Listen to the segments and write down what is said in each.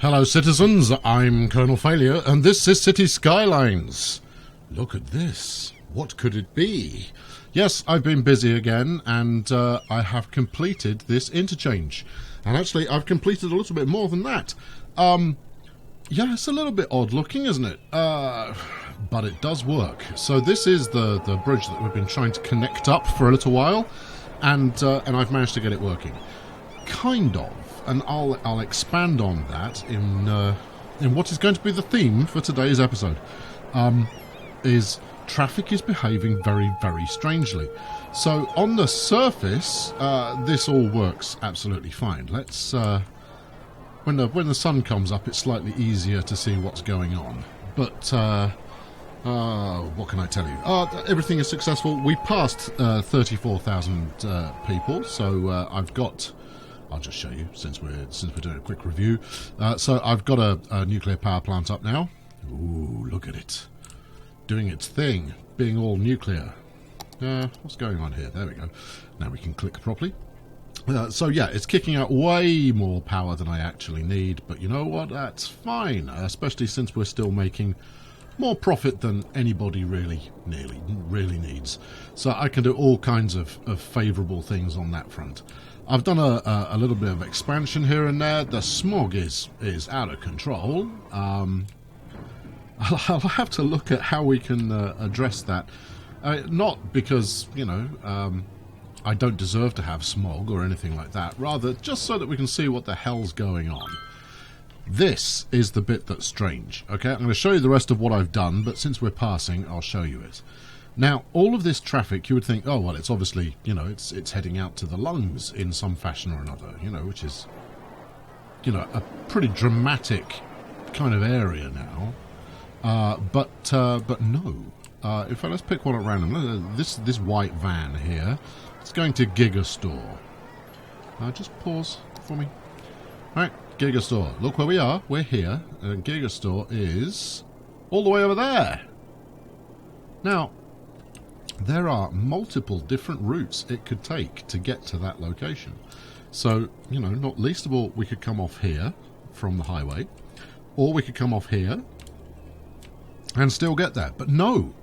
Hello citizens, I'm Colonel Failure, and this is City Skylines. Look at this. What could it be? Yes, I've been busy again, and I have completed this interchange. And actually, I've completed a little bit more than that. Yeah, it's a little bit odd looking, isn't it? But it does work. So this is the bridge that we've been trying to connect up for a little while, and I've managed to get it working. Kind of. And I'll expand on that in what is going to be the theme for today's episode. Is traffic is behaving very, very strangely. So on the surface, this all works absolutely fine. Let's when the sun comes up, it's slightly easier to see what's going on. But what can I tell you? Everything is successful. We passed 34,000 people, so I've got. I'll just show you since we're doing a quick review. So I've got a nuclear power plant up now. Ooh, look at it, doing its thing, being all nuclear. What's going on here? There we go. Now we can click properly. So yeah, it's kicking out way more power than I actually need. But you know what? That's fine, especially since we're still making more profit than anybody really needs. So I can do all kinds of favourable things on that front. I've done a little bit of expansion here and there. The smog is out of control. I'll have to look at how we can address that. Not because, you know, I don't deserve to have smog or anything like that. Rather, just so that we can see what the hell's going on. This is the bit that's strange. Okay, I'm going to show you the rest of what I've done, but since we're passing, I'll show you it. Now, all of this traffic, you would think, oh, well, it's obviously, you know, it's heading out to the lungs in some fashion or another, you know, which is, you know, a pretty dramatic kind of area now. But no. In fact, let's pick one at random. This white van here, it's going to Gigastore. Just pause for me. All right, Gigastore. Look where we are. We're here. And Gigastore is all the way over there. Now, there are multiple different routes it could take to get to that location. So, you know, not least of all, we could come off here from the highway, or we could come off here and still get there. But no,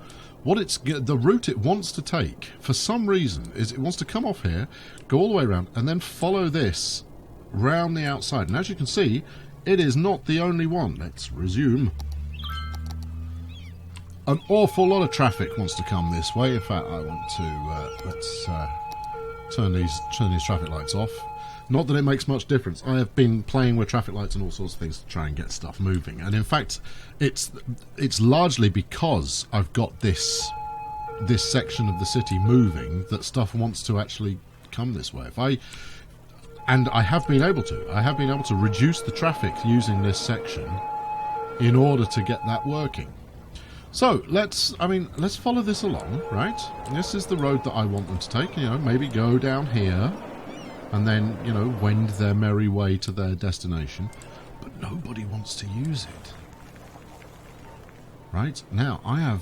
the route it wants to take, for some reason, is it wants to come off here, go all the way around, and then follow this round the outside. And as you can see, it is not the only one. Let's resume. An awful lot of traffic wants to come this way. In fact, I want to let's turn these traffic lights off. Not that it makes much difference. I have been playing with traffic lights and all sorts of things to try and get stuff moving. And in fact, it's largely because I've got this section of the city moving that stuff wants to actually come this way. And I have been able to reduce the traffic using this section in order to get that working. So let's follow this along, right? This is the road that I want them to take. You know, maybe go down here, and then, you know, wend their merry way to their destination. But nobody wants to use it. Right now, I have.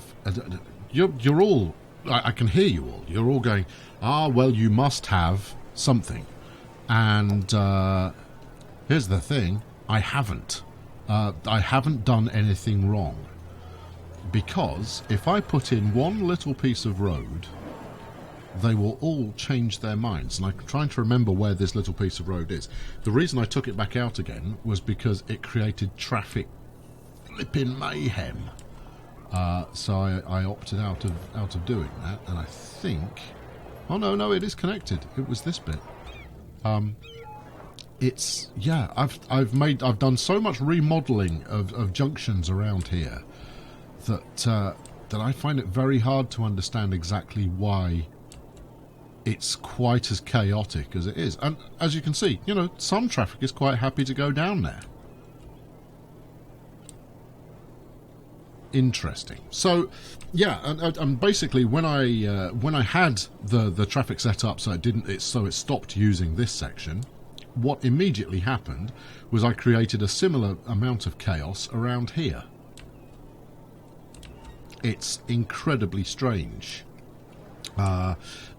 You're all. I can hear you all. You're all going. Well, you must have something. And here's the thing: I haven't. I haven't done anything wrong. Because if I put in one little piece of road, they will all change their minds. And I'm trying to remember where this little piece of road is. The reason I took it back out again was because it created traffic flipping mayhem. So I opted out of doing that. And I think, oh no, it is connected. It was this bit. It's I've done so much remodeling of junctions around here that I find it very hard to understand exactly why it's quite as chaotic as it is. And as you can see, you know, some traffic is quite happy to go down there. Interesting. So, yeah, and basically when I had the traffic set up so it stopped using this section, what immediately happened was I created a similar amount of chaos around here. It's incredibly strange.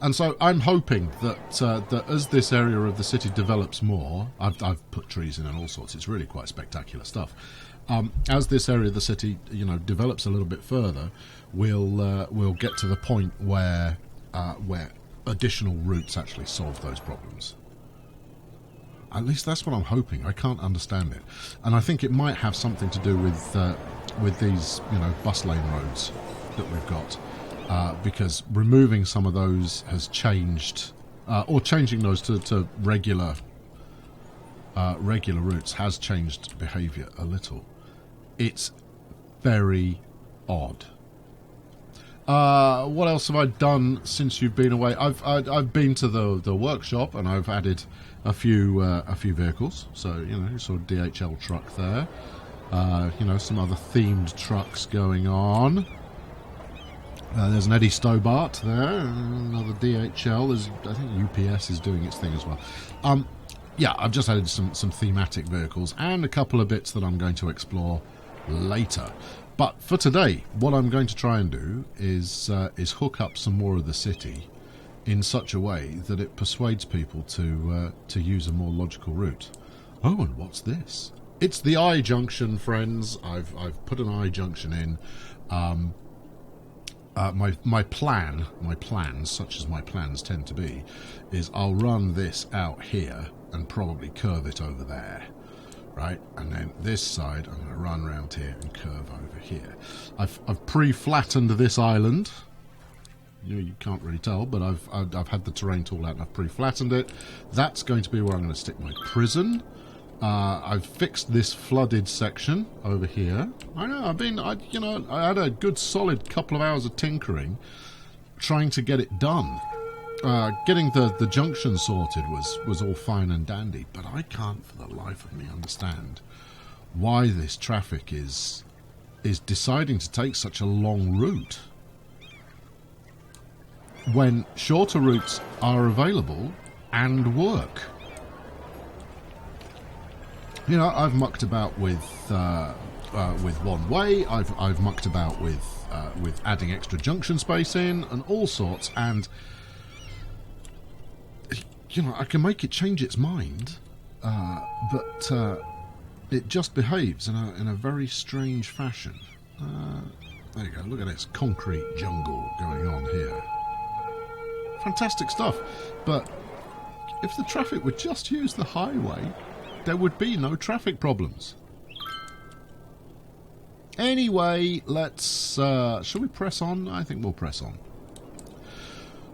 And so I'm hoping that that as this area of the city develops more, I've put trees in and all sorts. It's really quite spectacular stuff. As this area of the city, develops a little bit further, we'll get to the point where additional routes actually solve those problems. At least that's what I'm hoping. I can't understand it, and I think it might have something to do with these bus lane roads that we've got. Because removing some of those has changed, or changing those to regular routes has changed behaviour a little. It's very odd. What else have I done since you've been away? I've been to the workshop and I've added a few vehicles. So you saw a DHL truck there. Some other themed trucks going on. There's an Eddie Stobart there, another DHL. I think UPS is doing its thing as well. Yeah, I've just added some thematic vehicles and a couple of bits that I'm going to explore later. But for today, what I'm going to try and do is hook up some more of the city in such a way that it persuades people to use a more logical route. Oh, and what's this? It's the I junction, friends. I've put an I junction in. My plans, such as my plans tend to be, is I'll run this out here and probably curve it over there, right? And then this side I'm going to run around here and curve over here. I've pre-flattened this island. You can't really tell, but I've had the terrain tool out and I've pre-flattened it. That's going to be where I'm going to stick my prison. I've fixed this flooded section over here. I know, I had a good solid couple of hours of tinkering trying to get it done. Getting the junction sorted was all fine and dandy, but I can't for the life of me understand why this traffic is deciding to take such a long route when shorter routes are available and work. I've mucked about with one way. I've mucked about with adding extra junction space in and all sorts, and I can make it change its mind, but it just behaves in a very strange fashion. There you go. Look at this concrete jungle going on here. Fantastic stuff. But if the traffic would just use the highway, there would be no traffic problems. Anyway, let's... shall we press on? I think we'll press on.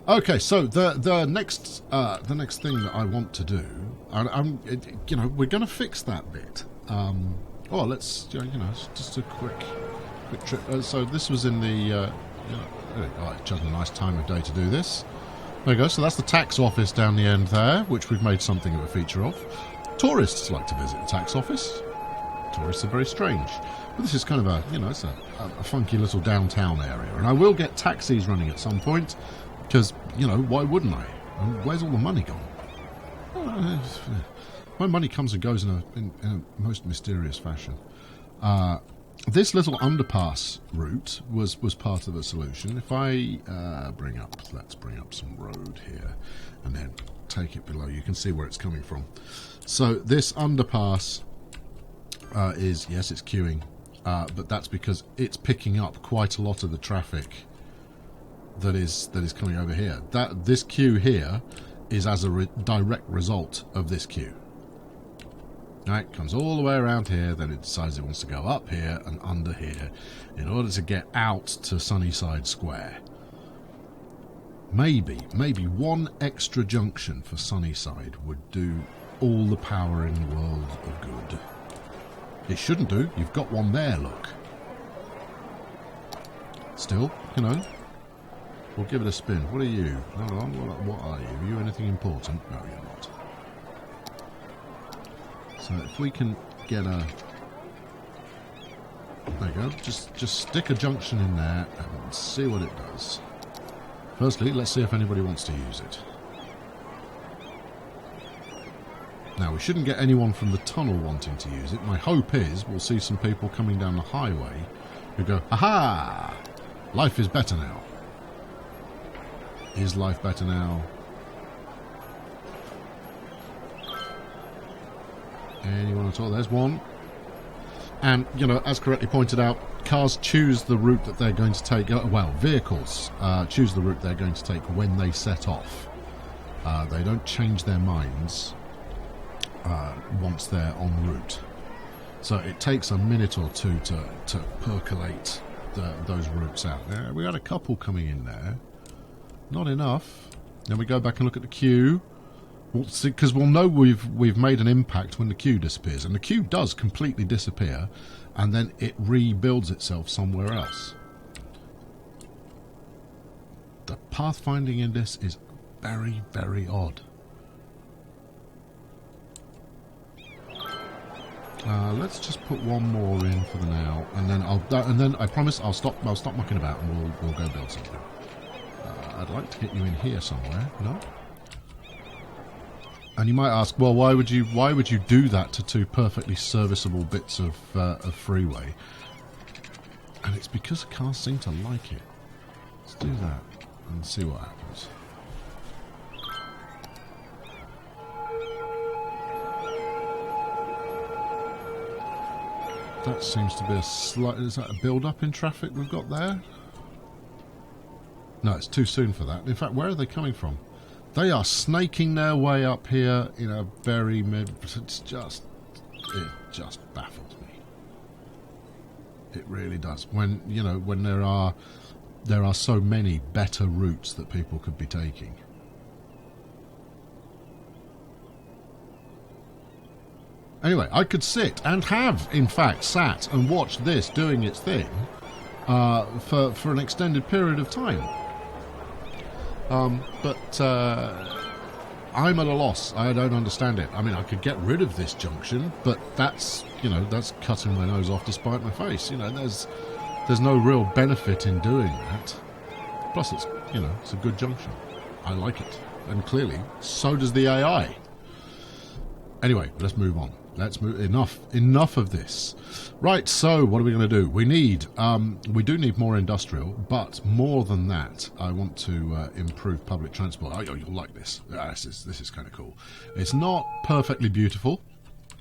Okay, so the next thing that I want to do, we're going to fix that bit. Let's just a quick trip. So this was in the just a nice time of day to do this. There you go. So that's the tax office down the end there, which we've made something of a feature of. Tourists like to visit the tax office. Tourists are very strange. But this is kind of it's a funky little downtown area. And I will get taxis running at some point, because, why wouldn't I? And where's all the money gone? My money comes and goes in a most mysterious fashion. This little underpass route was part of the solution. If I let's bring up some road here, and then take it below, you can see where it's coming from. So this underpass it's queuing, but that's because it's picking up quite a lot of the traffic that is coming over here. This queue here is as a direct result of this queue. Right, comes all the way around here, then it decides it wants to go up here and under here in order to get out to Sunnyside Square. Maybe one extra junction for Sunnyside would do all the power in the world of good. It shouldn't do. You've got one there, look. Still, we'll give it a spin. What are you? Hold on, what are you? Are you anything important? No, you're not. So if we can get a... There you go. Just stick a junction in there and see what it does. Firstly, let's see if anybody wants to use it. Now, we shouldn't get anyone from the tunnel wanting to use it. My hope is we'll see some people coming down the highway who go, aha! Life is better now. Is life better now? Anyone at all? There's one. And, you know, as correctly pointed out, cars choose the route that they're going to take. Well, vehicles choose the route they're going to take when they set off. They don't change their minds once they're en route. So it takes a minute or two to percolate those routes out. We had a couple coming in there. Not enough. Then we go back and look at the queue. Because we'll know we've made an impact when the queue disappears. And the queue does completely disappear. And then it rebuilds itself somewhere else. The pathfinding in this is very, very odd. Let's just put one more in for the now, and then I promise I'll stop mucking about, and we'll go build something. I'd like to get you in here somewhere. No. And you might ask, well, why would you do that to two perfectly serviceable bits of freeway? And it's because the cars seem to like it. Let's do that and see what happens. That seems to be a slight... Is that a build-up in traffic we've got there? No, it's too soon for that. In fact, where are they coming from? They are snaking their way up here in a very mid... It just baffles me. It really does. When, you know, when there are so many better routes that people could be taking. Anyway, I could sit and have, in fact, sat and watched this doing its thing for an extended period of time. But I'm at a loss. I don't understand it. I mean, I could get rid of this junction, but that's, you know, that's cutting my nose off to spite my face. You know, there's no real benefit in doing that. Plus, it's, you know, it's a good junction. I like it, and clearly, so does the AI. Anyway, let's move on. Let's move. Enough of this. Right. So, what are we going to do? We do need more industrial, but more than that, I want to improve public transport. Oh, you'll like this. This is kind of cool. It's not perfectly beautiful.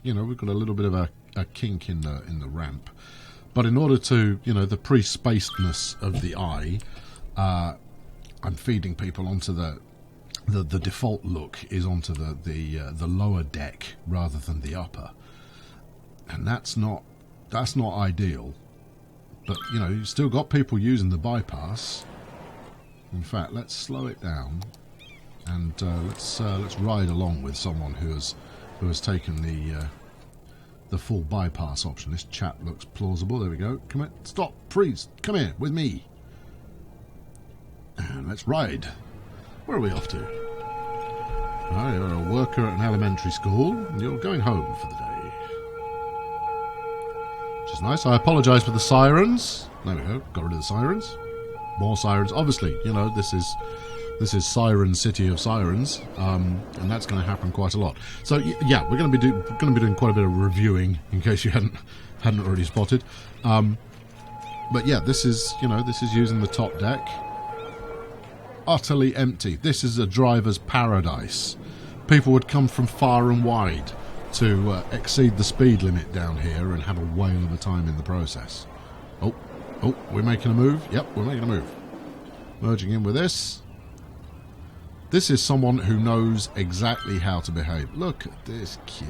You know, we've got a little bit of a kink in the ramp, but in order to, you know, the pre-spacedness of the eye, I'm feeding people onto the default look is onto the lower deck rather than the upper, and that's not ideal. But you know, you've still got people using the bypass. In fact, let's slow it down, and let's ride along with someone who has taken the full bypass option. This chap looks plausible. There we go. Come on, stop, freeze, come here with me, and let's ride. Where are we off to? Oh, you're a worker at an elementary school, and you're going home for the day. Which is nice. I apologise for the sirens. There we go. Got rid of the sirens. More sirens. Obviously, you know, this is Siren City of Sirens, and that's going to happen quite a lot. So yeah, we're going to be doing quite a bit of reviewing, in case you hadn't already spotted. But yeah, this is using the top deck. Utterly empty. This is a driver's paradise. People would come from far and wide to exceed the speed limit down here and have a whale of a time in the process. Oh, we're making a move. Yep, we're making a move. Merging in with this. This is someone who knows exactly how to behave. Look at this queue.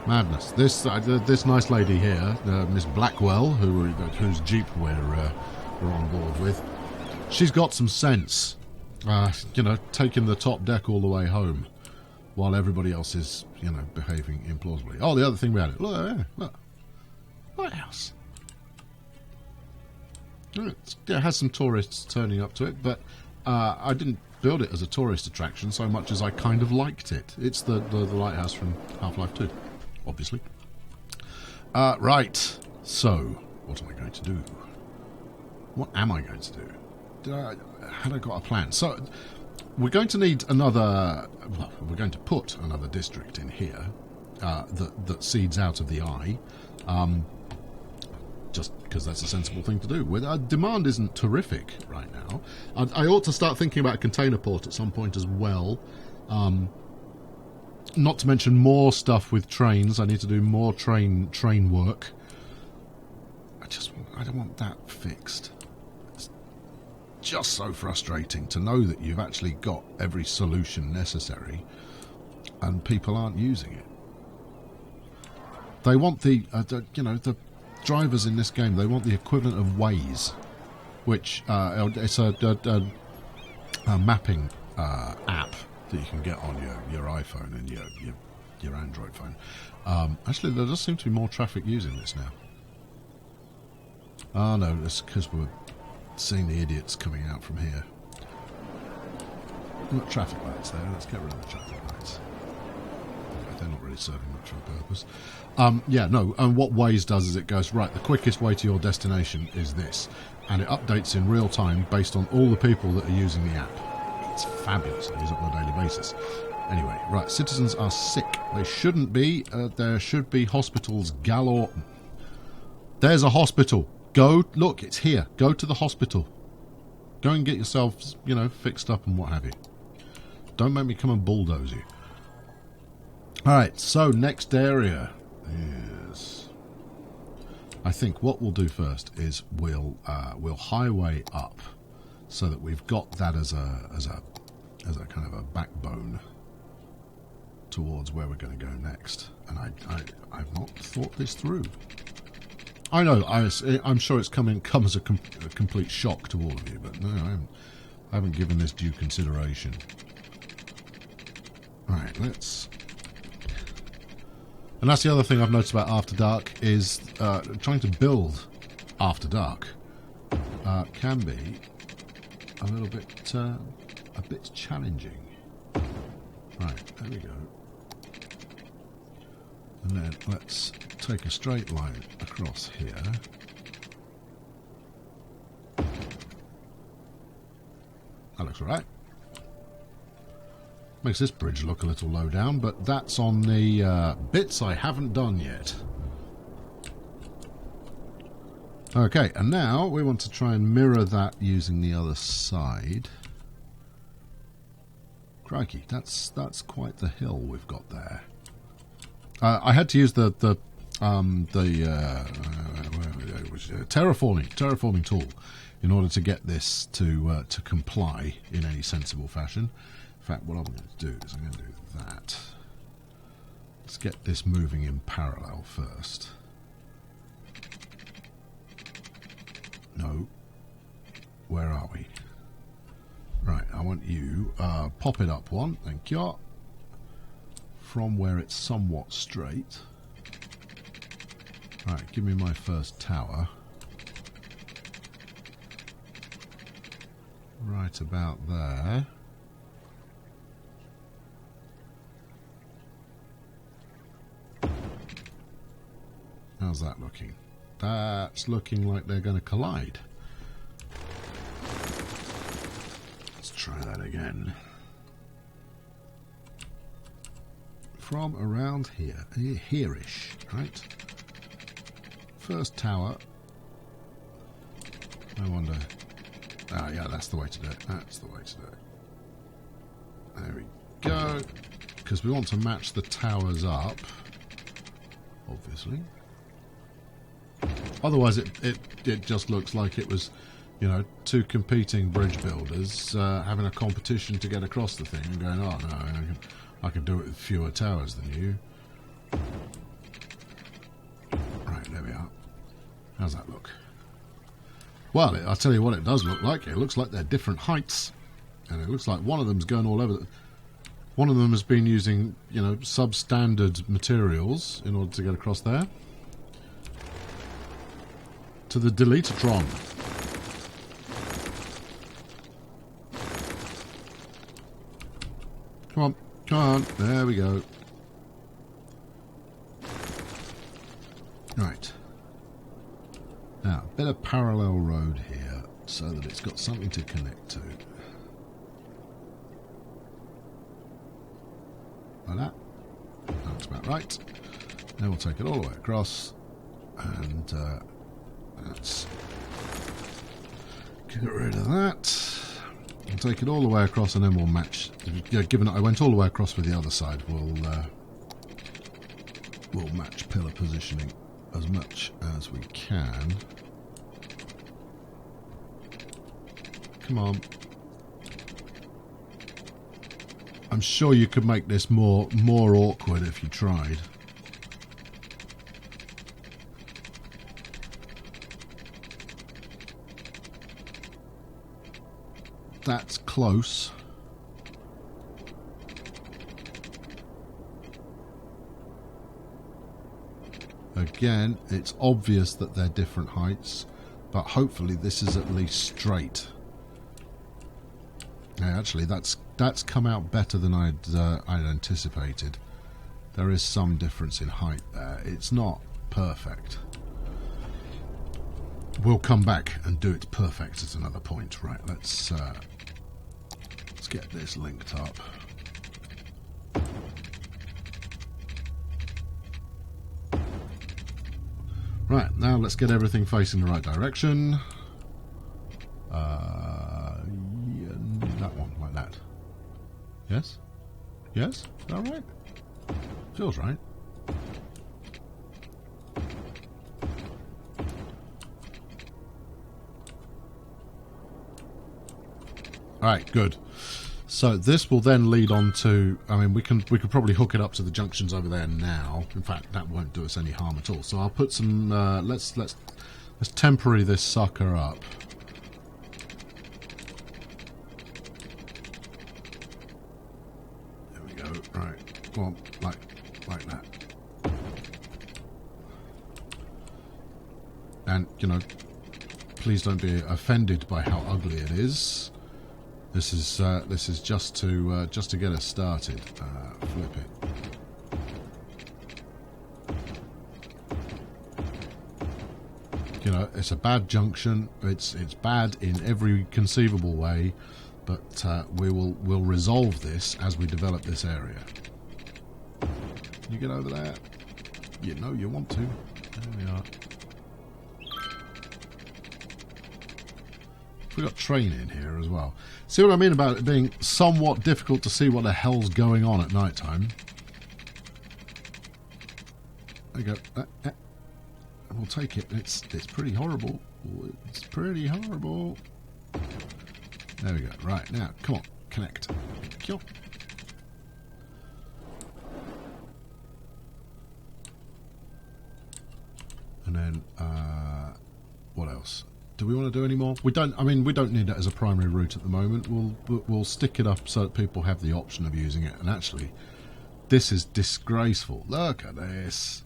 Madness. This nice lady here, Miss Blackwell, whose Jeep we're on board with, she's got some sense. You know, taking the top deck all the way home, while everybody else is, you know, behaving implausibly. Oh, the other thing we had, look, lighthouse. It has some tourists turning up to it, but I didn't build it as a tourist attraction so much as I kind of liked it. It's the lighthouse from Half-Life 2. Obviously. Right. So, what am I going to do? What am I going to do? Had I got a plan? So, we're going to need another... Well, we're going to put another district in here that seeds out of the eye. just because that's a sensible thing to do. Demand isn't terrific right now. I ought to start thinking about a container port at some point as well. Not to mention more stuff with trains. I need to do more train work. I don't want that fixed. It's just so frustrating to know that you've actually got every solution necessary and people aren't using it. They want the drivers in this game, they want the equivalent of Waze, which it's a mapping app that you can get on your iPhone and your Android phone. Actually, there does seem to be more traffic using this now. Oh no, it's because we're seeing the idiots coming out from here. We've got traffic lights there, let's get rid of the traffic lights. They're not really serving much of a purpose. And what Waze does is it goes, right, the quickest way to your destination is this, and it updates in real time based on all the people that are using the app. It's fabulous. I use it on a daily basis. Anyway, right, citizens are sick. They shouldn't be. There should be hospitals galore. There's a hospital. Go, look, it's here. Go to the hospital. Go and get yourselves, fixed up and what have you. Don't make me come and bulldoze you. Alright, so next area is... I think what we'll do first is we'll highway up so that we've got that as a kind of a backbone towards where we're going to go next. And I've not thought this through. I know, I'm sure it's come as a complete shock to all of you, but no, I haven't given this due consideration. Alright, let's... And that's the other thing I've noticed about After Dark is trying to build After Dark can be a little bit challenging. Right, there we go. And then let's take a straight line across here. That looks all right. Makes this bridge look a little low down, but that's on the bits I haven't done yet. Okay, and now we want to try and mirror that using the other side. Crikey, that's quite the hill we've got there. I had to use the terraforming tool in order to get this to comply in any sensible fashion. In fact, what I'm going to do is I'm going to do that. Let's get this moving in parallel first. No. Where are we? Right, I want you, pop it up one, thank you. From where it's somewhat straight. Right, give me my first tower. Right about there. How's that looking? That's looking like they're going to collide. Let's try that again. From around here, here-ish, right? First tower. I wonder... Ah, yeah, that's the way to do it. That's the way to do it. There we go. Because we want to match the towers up, obviously. Otherwise, it just looks like it was, two competing bridge builders having a competition to get across the thing and going, oh, no, I can do it with fewer towers than you. Right, there we are. How's that look? Well, I'll tell you what it does look like. It looks like they're different heights. And it looks like one of them's going all over. One of them has been using, substandard materials in order to get across there. To the Deletatron. Come on, come on. There we go. Right. Now, a bit of parallel road here so that it's got something to connect to. Like that. That's about right. Then we'll take it all the way across and Let's get rid of that. We'll take it all the way across and then we'll match. Yeah, given that I went all the way across with the other side, we'll match pillar positioning as much as we can. Come on. I'm sure you could make this more awkward if you tried. That's close. Again, it's obvious that they're different heights, but hopefully this is at least straight. Yeah, actually, that's come out better than I'd anticipated. There is some difference in height there. It's not perfect. We'll come back and do it perfect at another point. Right, let's get this linked up. Right, now let's get everything facing the right direction. Yeah, that one, like that. Yes? Yes? Is that right? Feels right. Alright, good. So this will then lead on to, I mean, we could probably hook it up to the junctions over there now. In fact, that won't do us any harm at all. So I'll put some, let's temporary this sucker up. There we go. Right. Go on, like that. And, you know, please don't be offended by how ugly it is. This is just to get us started. Flip it. You know, it's a bad junction. It's bad in every conceivable way, but we'll resolve this as we develop this area. Can you get over there? You know you want to. There we are. We've got train in here as well. See what I mean about it being somewhat difficult to see what the hell's going on at night time? There you go. We'll take it. It's pretty horrible. It's pretty horrible. There we go. Right, now, come on. Connect. Thank you. And then, what else? Do we want to do any more? We don't. I mean, we don't need it as a primary route at the moment. We'll stick it up so that people have the option of using it. And actually, this is disgraceful. Look at this.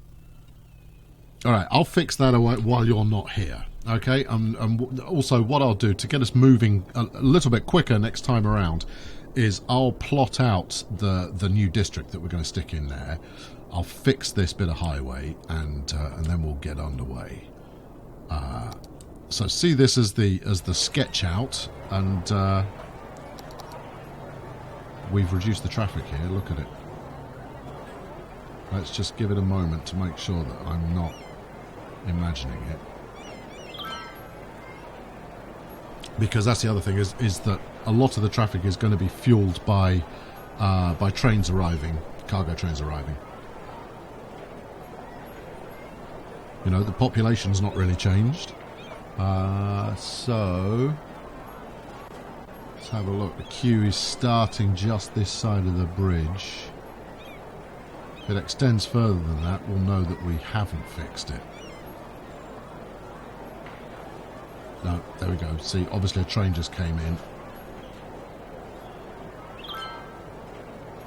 All right, I'll fix that away while you're not here. Okay. Also, what I'll do to get us moving a little bit quicker next time around is I'll plot out the new district that we're going to stick in there. I'll fix this bit of highway, and then we'll get underway. So see this as the sketch out, and we've reduced the traffic here. Look at it. Let's just give it a moment to make sure that I'm not imagining it, because that's the other thing is that a lot of the traffic is going to be fueled by trains arriving, cargo trains arriving. You know, the population's not really changed. So let's have a look. The queue is starting just this side of the bridge. If it extends further than that, we'll know that we haven't fixed it. No, there we go. See, obviously a train just came in.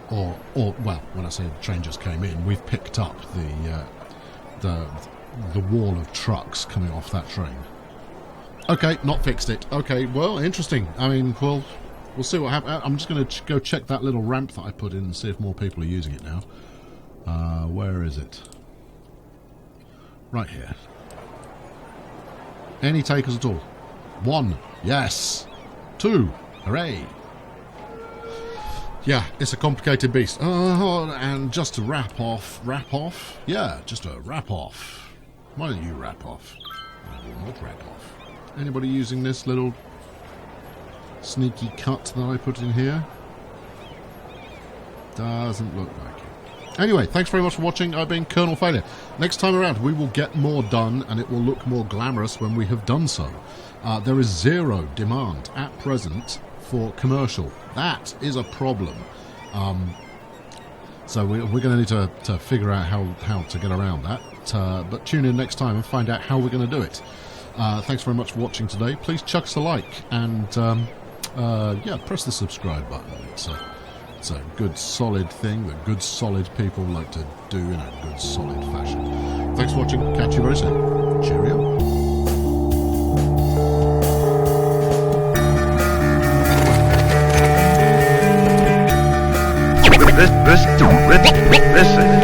Or well, when I say the train just came in, we've picked up the wall of trucks coming off that train. Okay, not fixed it. Okay, well, interesting. I mean, we'll see what happens. I'm just going to go check that little ramp that I put in and see if more people are using it now. Where is it? Right here. Any takers at all? 1. Yes. 2. Hooray. Yeah, it's a complicated beast. And just to wrap off. Yeah, just to wrap off. Why don't you wrap off? I will not red off. Anybody using this little sneaky cut that I put in here? Doesn't look like it. Anyway, thanks very much for watching. I've been Colonel Failure. Next time around, we will get more done, and it will look more glamorous when we have done so. There is zero demand at present for commercial. That is a problem. So we're going to need to figure out how to get around that. But tune in next time and find out how we're going to do it. Thanks very much for watching today. Please chuck us a like and yeah, press the subscribe button. It's a good solid thing that good solid people like to do in a good solid fashion. Thanks for watching. Catch you very soon. Cheerio. Listen.